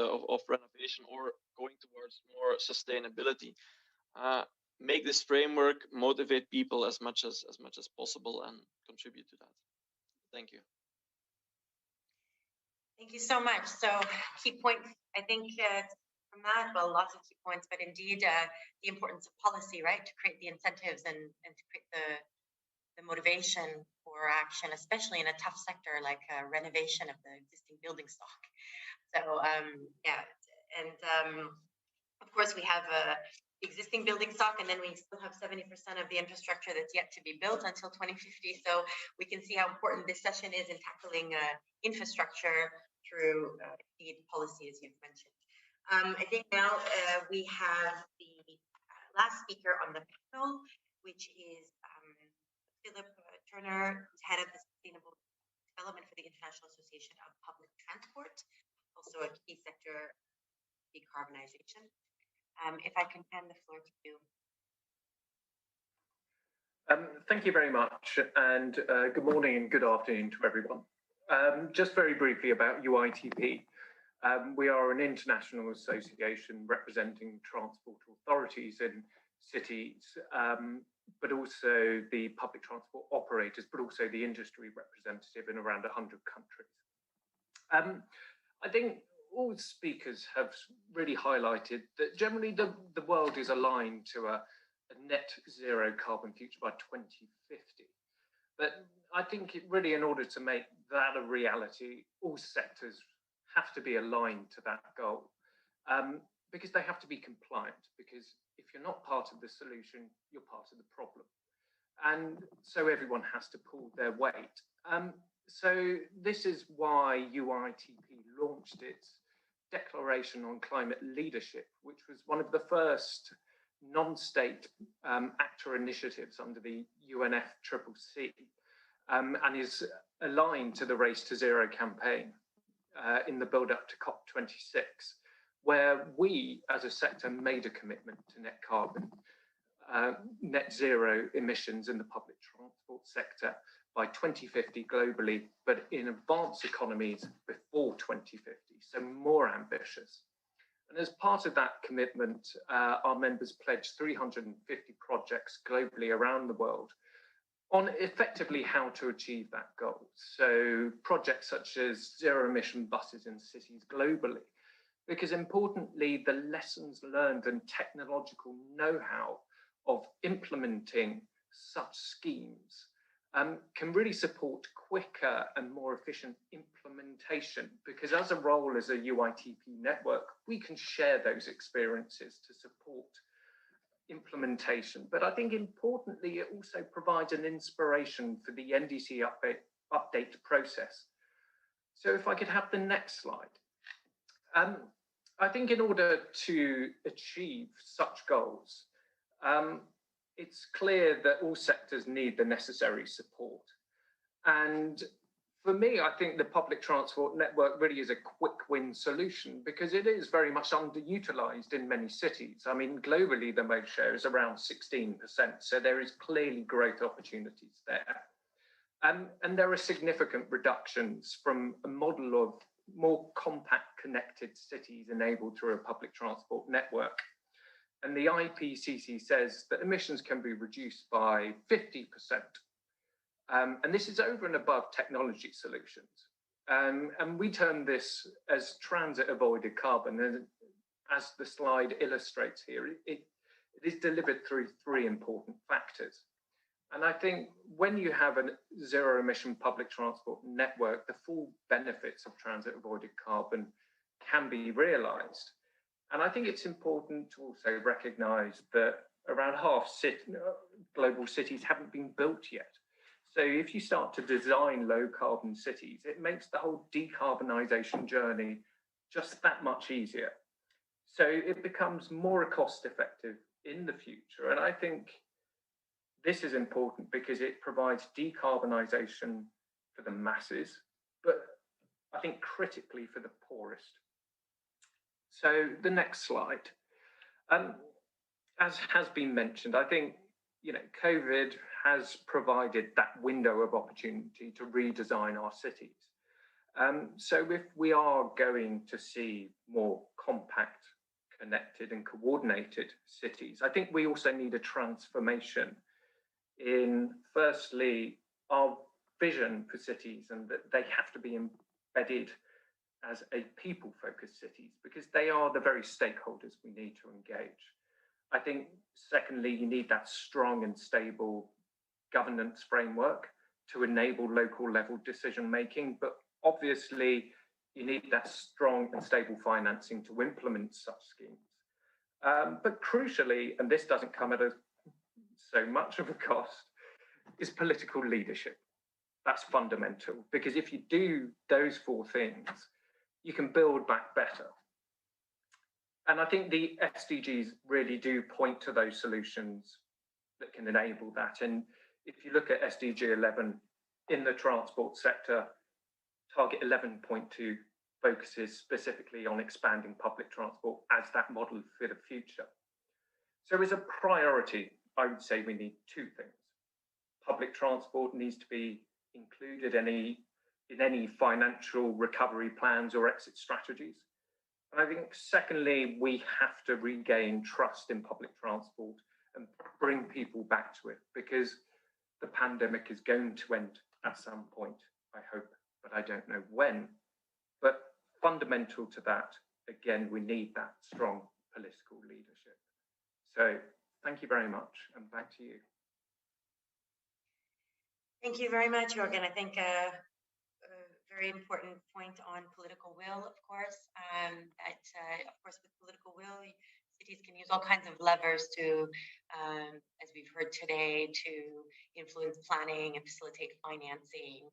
renovation or going towards more sustainability. Make this framework motivate people as much as possible and contribute to that. Thank you. Thank you so much. So key points, I think from that, well, lots of key points, but indeed the importance of policy, right, to create the incentives and to create the motivation for action, especially in a tough sector like renovation of the existing building stock. So yeah, and of course we have existing building stock, and then we still have 70% of the infrastructure that's yet to be built until 2050. So we can see how important this session is in tackling infrastructure through indeed policy, as you've mentioned. I think now we have the last speaker on the panel, which is Philip Turner, who's head of the Sustainable Development for the International Association of Public Transport, also a key sector decarbonization. If I can hand the floor to you. Thank you very much, and good morning and good afternoon to everyone. Just very briefly about UITP. We are an international association representing transport authorities in cities, but also the public transport operators, but also the industry representative in around 100 countries. I think all speakers have really highlighted that generally the world is aligned to a net zero carbon future by 2050. But I think really in order to make that a reality, all sectors have to be aligned to that goal, because they have to be compliant, because if you're not part of the solution, you're part of the problem. And so everyone has to pull their weight. So this is why UITP launched its Declaration on Climate Leadership, which was one of the first non-state actor initiatives under the UNFCCC, and is aligned to the Race to Zero campaign in the build-up to COP26, where we as a sector made a commitment to net carbon, net zero emissions in the public transport sector by 2050 globally, but in advanced economies before 2050, so more ambitious. And as part of that commitment, our members pledged 350 projects globally around the world on effectively how to achieve that goal. So projects such as zero emission buses in cities globally, because importantly, the lessons learned and technological know-how of implementing such schemes can really support quicker and more efficient implementation, because as a role as a UITP network, we can share those experiences to support implementation. But I think importantly, it also provides an inspiration for the NDC update process. So if I could have the next slide. I think in order to achieve such goals, it's clear that all sectors need the necessary support. And for me, I think the public transport network really is a quick win solution, because it is very much underutilized in many cities. I mean, globally, the mode share is around 16%, so there is clearly growth opportunities there. And there are significant reductions from a model of more compact connected cities enabled through a public transport network. And the IPCC says that emissions can be reduced by 50% And this is over and above technology solutions. And we term this as transit-avoided carbon. And as the slide illustrates here, it is delivered through three important factors. And I think when you have a zero-emission public transport network, the full benefits of transit-avoided carbon can be realized. And I think it's important to also recognize that around half global cities haven't been built yet. So if you start to design low-carbon cities, it makes the whole decarbonization journey just that much easier. So it becomes more cost-effective in the future. And I think this is important because it provides decarbonization for the masses, but I think critically for the poorest. So the next slide. As has been mentioned, I think COVID has provided that window of opportunity to redesign our cities. So if we are going to see more compact, connected and coordinated cities, I think we also need a transformation in, firstly, our vision for cities, and that they have to be embedded as a people-focused cities, because they are the very stakeholders we need to engage. I think, secondly, you need that strong and stable governance framework to enable local level decision-making, but obviously you need that strong and stable financing to implement such schemes. But crucially, and this doesn't come at so much of a cost, is political leadership. That's fundamental, because if you do those four things, you can build back better. And I think the SDGs really do point to those solutions that can enable that. And if you look at SDG 11 in the transport sector, target 11.2 focuses specifically on expanding public transport as that model for the future. So as a priority, I would say we need two things. Public transport needs to be included in any financial recovery plans or exit strategies. And I think secondly, we have to regain trust in public transport and bring people back to it, because the pandemic is going to end at some point, I hope, but I don't know when. But fundamental to that, again, we need that strong political leadership. So thank you very much, and back to you. Thank you very much, Jorgen. I think a very important point on political will, of course. Of course, with political will, cities can use all kinds of levers to, as we've heard today, to influence planning and facilitate financing,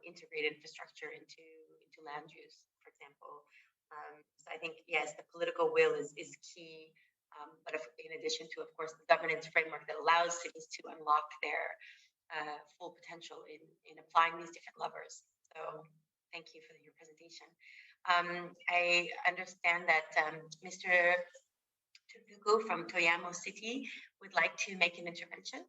integrate infrastructure into land use, for example. So I think, yes, the political will is key. But in addition to, of course, the governance framework that allows cities to unlock their full potential in applying these different levers. So thank you for your presentation. I understand that Mr. Tukuko from Toyama City would like to make an intervention.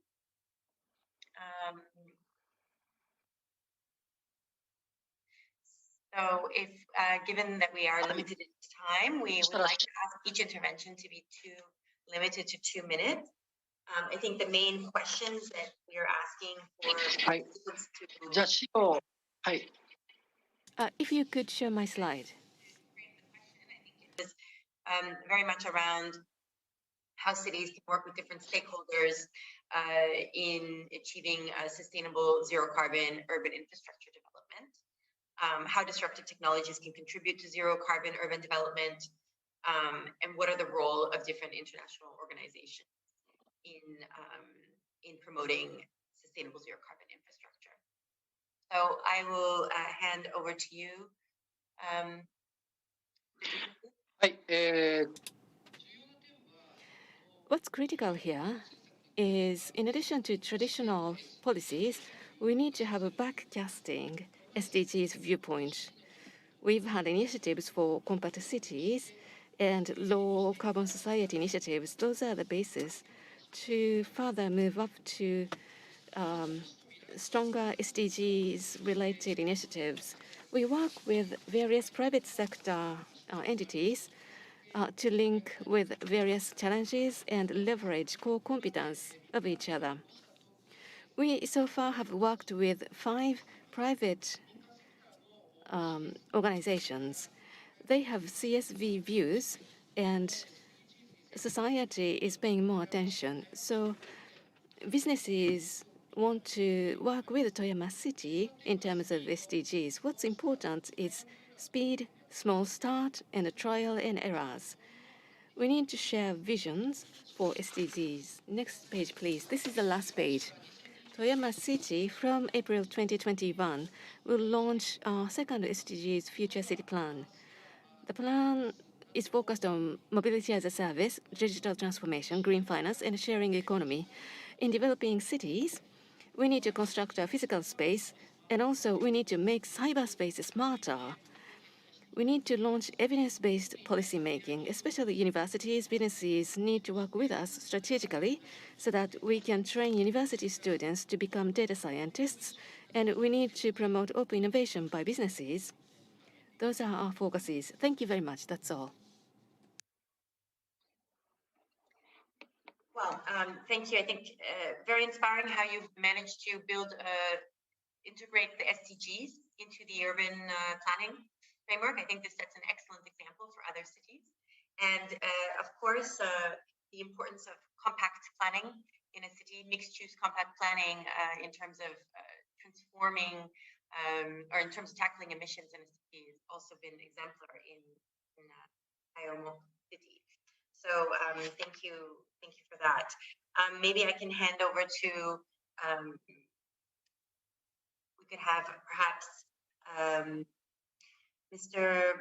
So if, given that we are limited in time, we would like to ask each intervention to be limited to 2 minutes. I think the main questions that we are asking for participants to... if you could share my slide. It was very much around how cities can work with different stakeholders in achieving a sustainable zero-carbon urban infrastructure development, how disruptive technologies can contribute to zero-carbon urban development, and what are the role of different international organizations in promoting sustainable zero-carbon infrastructure. So I will hand over to you. What's critical here is, in addition to traditional policies, we need to have a backcasting SDGs viewpoint. We've had initiatives for compact cities and low carbon society initiatives. Those are the basis to further move up to stronger SDGs related initiatives. We work with various private sector entities to link with various challenges and leverage core competence of each other. We so far have worked with 5 private organizations. They have CSV views, and society is paying more attention. So businesses want to work with Toyama City in terms of SDGs. What's important is speed, small start, and trial and errors. We need to share visions for SDGs. Next page, please. This is the last page. Toyama City, from April 2021, will launch our second SDGs Future City Plan. The plan is focused on mobility as a service, digital transformation, green finance, and sharing economy. In developing cities, we need to construct a physical space, and also we need to make cyberspace smarter. We need to launch evidence-based policymaking, especially universities, businesses need to work with us strategically so that we can train university students to become data scientists, and we need to promote open innovation by businesses. Those are our focuses. Thank you very much. That's all. Well, thank you. I think very inspiring how you've managed to integrate the SDGs into the urban planning framework. I think this sets an excellent example for other cities. And of course, the importance of compact planning in a city, mixed-use compact planning in terms of transforming or in terms of tackling emissions in a city has also been exemplar in Toyama City. So thank you for that. Maybe I can hand over to, we could have perhaps Mr.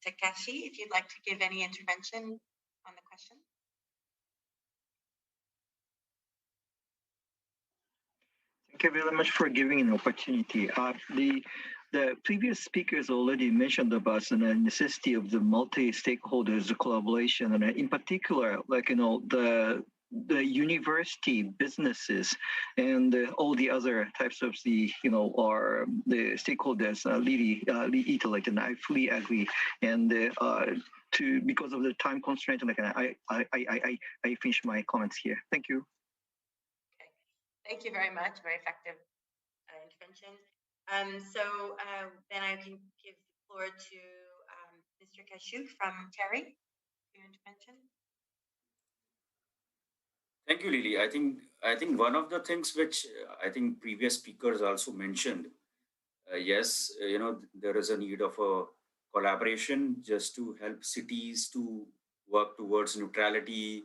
Takashi, if you'd like to give any intervention on the question. Thank you very much for giving an opportunity. The previous speakers already mentioned about the necessity of the multi-stakeholders collaboration, and in particular, like the university businesses and all the other types of the are the stakeholders really reiterate, and I fully agree. And because of the time constraint, like I finish my comments here. Thank you. Okay. Thank you very much. Very effective intervention. So then I can give the floor to Mr. Kashuk from Terry for your intervention. Thank you, Lily. I think one of the things which I think previous speakers also mentioned, yes, there is a need of a collaboration just to help cities to work towards neutrality,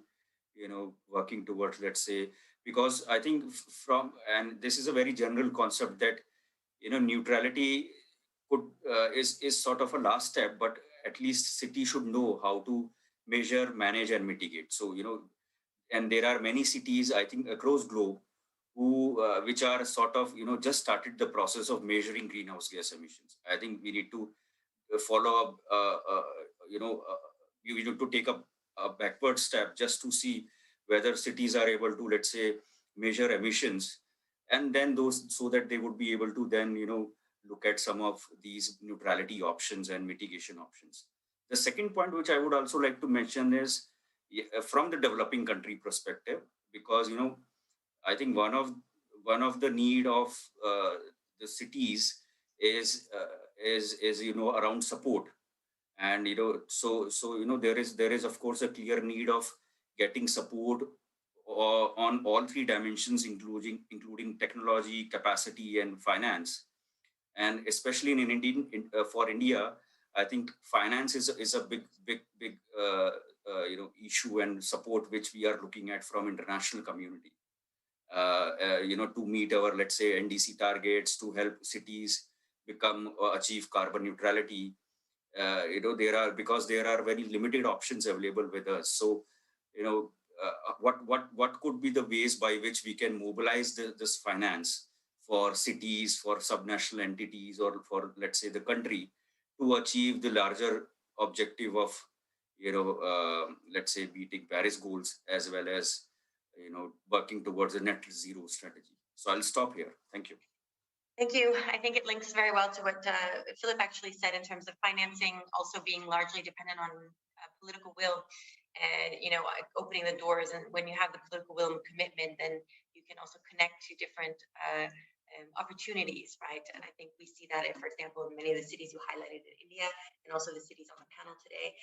working towards, let's say, because I think and this is a very general concept that, neutrality is sort of a last step, but at least city should know how to measure, manage, and mitigate. So, and there are many cities, I think, across globe who which are sort of just started the process of measuring greenhouse gas emissions. I think we need to follow up we need to take a backward step just to see whether cities are able to, let's say, measure emissions, and then those, so that they would be able to then look at some of these neutrality options and mitigation options. The second point which I would also like to mention is from the developing country perspective, because I think one of the need of the cities is around support, and so there is of course a clear need of getting support on all three dimensions, including technology, capacity, and finance. And especially for India, I think finance is a big issue and support which we are looking at from international community. To meet our, let's say, NDC targets, to help cities achieve carbon neutrality. Because there are very limited options available with us. So, what could be the ways by which we can mobilize this finance for cities, for subnational entities, or for, let's say, the country to achieve the larger objective of, let's say, meeting Paris goals, as well as, working towards a net zero strategy. So I'll stop here. Thank you. Thank you. I think it links very well to what Philip actually said in terms of financing also being largely dependent on political will. and opening the doors. And when you have the political will and commitment, then you can also connect to different opportunities, right? And I think we see that, for example, in many of the cities you highlighted in India, and also the cities on the panel today.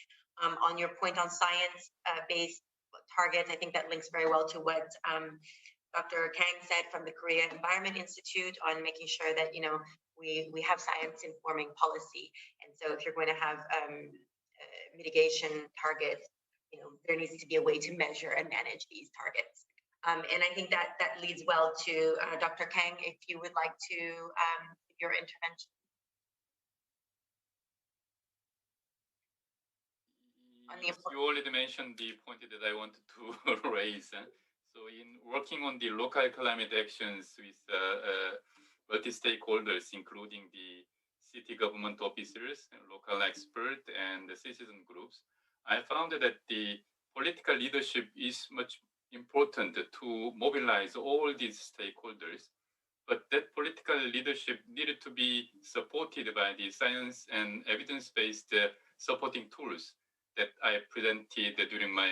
On your point on science-based targets, I think that links very well to what Dr. Kang said from the Korea Environment Institute on making sure that we have science informing policy. And so if you're going to have mitigation targets, there needs to be a way to measure and manage these targets. And I think that leads well to Dr. Kang, if you would like to your intervention. Yes, you already mentioned the point that I wanted to raise. So in working on the local climate actions with multi-stakeholders, including the city government officers, local experts, and the citizen groups, I found that the political leadership is much important to mobilize all these stakeholders. But that political leadership needed to be supported by the science and evidence-based supporting tools that I presented during my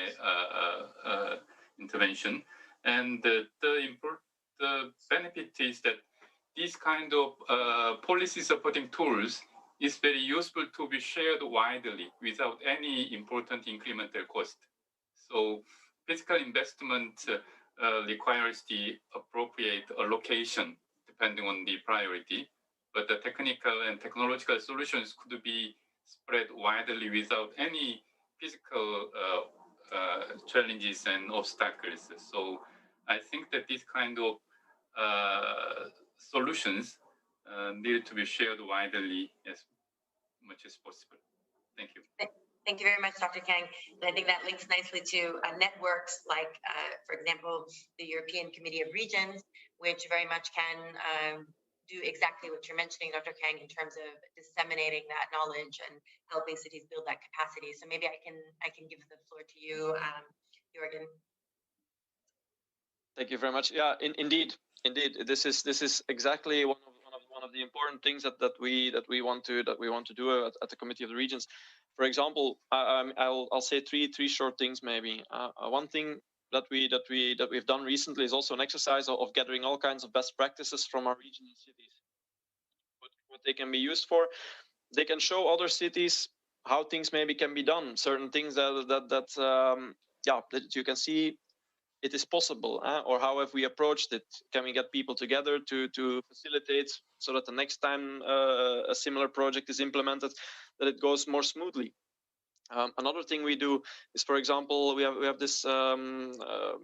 intervention. And the benefit is that these kind of policy supporting tools is very useful to be shared widely without any important incremental cost. So physical investment requires the appropriate allocation depending on the priority, but the technical and technological solutions could be spread widely without any physical challenges and obstacles. So I think that this kind of solutions need to be shared widely as much as possible. Thank you. Thank you very much, Dr. Kang. And I think that links nicely to networks like, for example, the European Committee of Regions, which very much can do exactly what you're mentioning, Dr. Kang, in terms of disseminating that knowledge and helping cities build that capacity. So maybe I can give the floor to you, Jorgen. Thank you very much. Yeah, indeed. This is exactly one of the important things that we want to do at the Committee of the Regions. For example, I'll say three short things maybe. One thing that we've done recently is also an exercise of gathering all kinds of best practices from our regions and cities. What they can be used for, they can show other cities how things maybe can be done. Certain things that you can see it is possible, or how have we approached it? Can we get people together to facilitate so that the next time a similar project is implemented, that it goes more smoothly? Another thing we do is, for example, we have this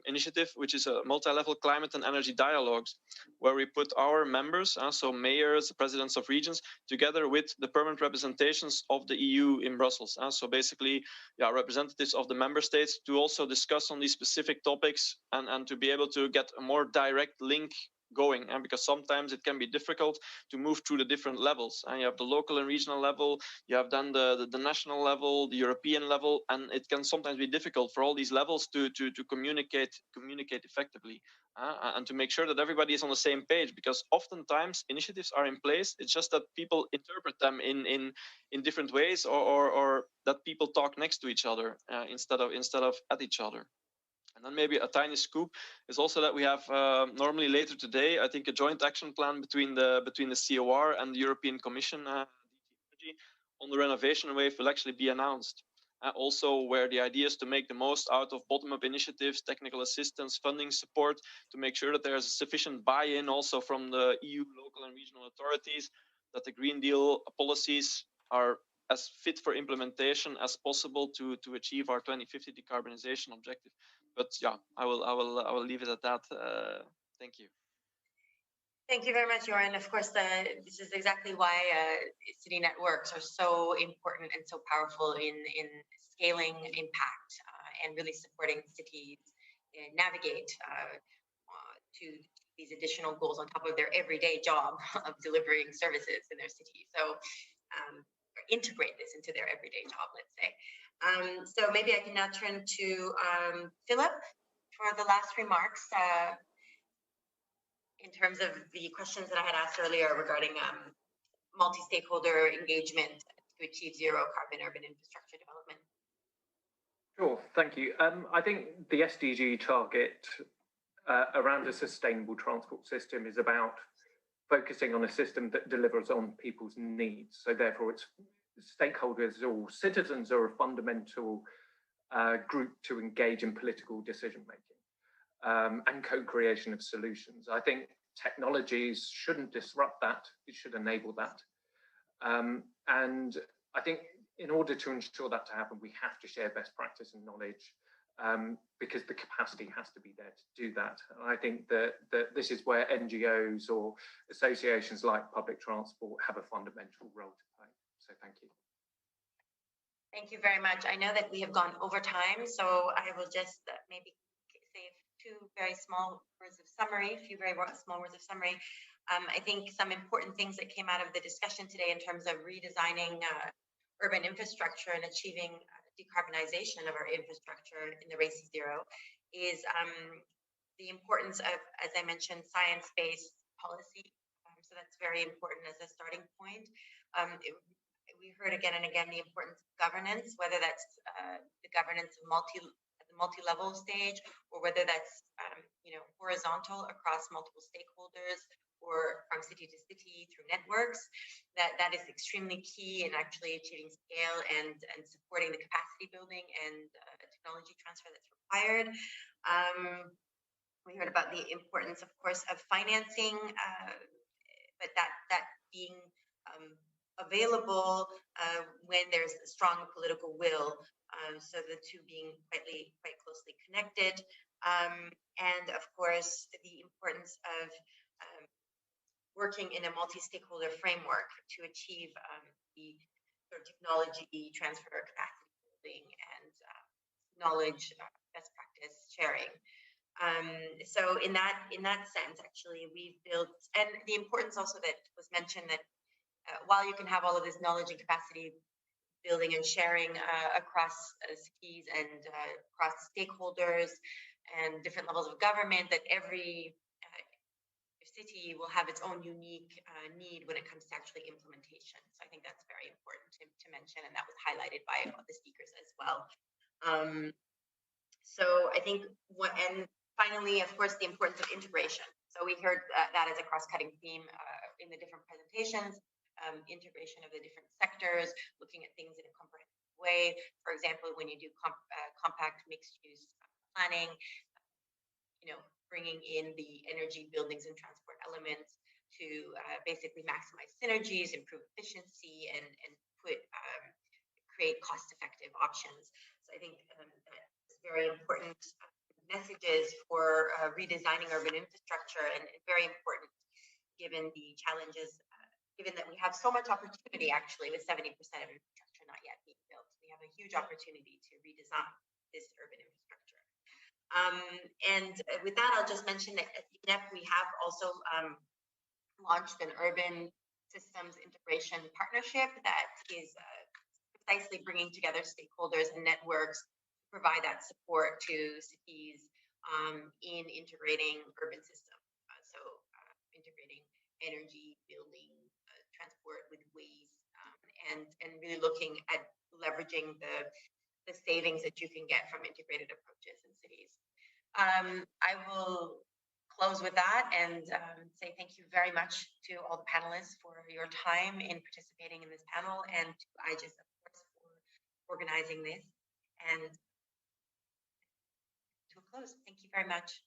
initiative, which is a multi-level climate and energy dialogues, where we put our members, so mayors, presidents of regions, together with the permanent representations of the EU in Brussels. So basically, representatives of the member states to also discuss on these specific topics and to be able to get a more direct link going, and because sometimes it can be difficult to move through the different levels, and you have the local and regional level, you have then the national level, the European level, and it can sometimes be difficult for all these levels to communicate effectively, and to make sure that everybody is on the same page, because oftentimes initiatives are in place, it's just that people interpret them in different ways, or that people talk next to each other instead of at each other. And then maybe a tiny scoop is also that we have normally later today, I think, a joint action plan between the COR and the European Commission on the renovation wave will actually be announced. Also, where the idea is to make the most out of bottom-up initiatives, technical assistance, funding support, to make sure that there's sufficient buy-in also from the EU local and regional authorities, that the Green Deal policies are as fit for implementation as possible to achieve our 2050 decarbonization objective. But yeah, I will leave it at that. Thank you. Thank you very much, Joran. Of course, this is exactly why city networks are so important and so powerful in scaling impact and really supporting cities navigate to these additional goals on top of their everyday job of delivering services in their city. So integrate this into their everyday job, let's say. So maybe I can now turn to Philip for the last remarks in terms of the questions that I had asked earlier regarding multi-stakeholder engagement to achieve zero carbon urban infrastructure development. Sure, thank you. I think the SDG target around a sustainable transport system is about focusing on a system that delivers on people's needs. So therefore, it's stakeholders or citizens are a fundamental group to engage in political decision making and co-creation of solutions. I think technologies shouldn't disrupt that; it should enable that. And I think in order to ensure that to happen, we have to share best practice and knowledge because the capacity has to be there to do that. And I think that this is where NGOs or associations like public transport have a fundamental role to play. So thank you. Thank you very much. I know that we have gone over time, so I will just maybe say two very small words of summary, a few very small words of summary. I think some important things that came out of the discussion today in terms of redesigning urban infrastructure and achieving decarbonization of our infrastructure in the race to zero is the importance of, as I mentioned, science-based policy. So that's very important as a starting point. We heard again and again the importance of governance, whether that's the governance of the multi-level stage, or whether that's horizontal across multiple stakeholders, or from city to city through networks. That is extremely key in actually achieving scale and supporting the capacity building and technology transfer that's required. We heard about the importance, of course, of financing, but that being available when there's a strong political will. So the two being quite closely connected. And of course, the importance of working in a multi-stakeholder framework to achieve the sort of technology transfer, capacity building, and knowledge best practice sharing. So in that sense, actually, we've built, and the importance also that was mentioned that while you can have all of this knowledge and capacity building and sharing across cities and across stakeholders and different levels of government, that every city will have its own unique need when it comes to actually implementation. So I think that's very important to mention, and that was highlighted by the speakers as well. So I think and finally, of course, the importance of integration. So we heard that as a cross-cutting theme in the different presentations. Integration of the different sectors, looking at things in a comprehensive way. For example, when you do compact mixed-use planning, bringing in the energy, buildings, and transport elements to basically maximize synergies, improve efficiency, and create cost-effective options. So I think that's very important messages for redesigning urban infrastructure, and very important given the challenges. Given that we have so much opportunity, actually, with 70% of infrastructure not yet being built, we have a huge opportunity to redesign this urban infrastructure. And with that, I'll just mention that at UNEP, we have also launched an urban systems integration partnership that is precisely bringing together stakeholders and networks to provide that support to cities in integrating urban systems. So integrating energy, building, transport with waste, and really looking at leveraging the savings that you can get from integrated approaches in cities. I will close with that and say thank you very much to all the panelists for your time in participating in this panel, and to IGES, of course, for organizing this. And to a close, thank you very much.